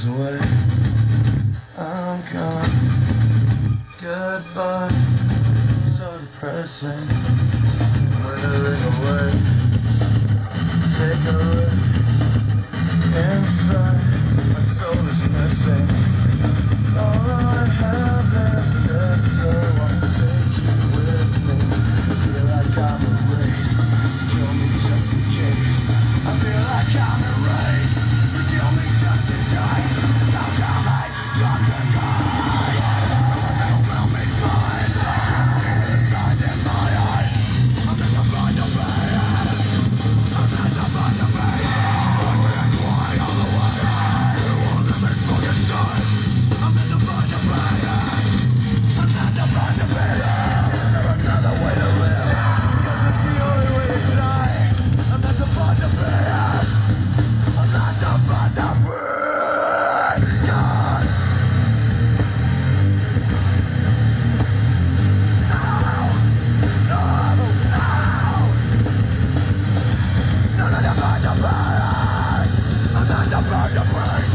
Away, I'm gone. Goodbye, so depressing. Withering away, take a look inside. My soul is missing. All I have is dead, so I'll take you with me. I feel like I'm erased, so kill me just in case. I feel like I'm erased, so kill me just in case. I'm not the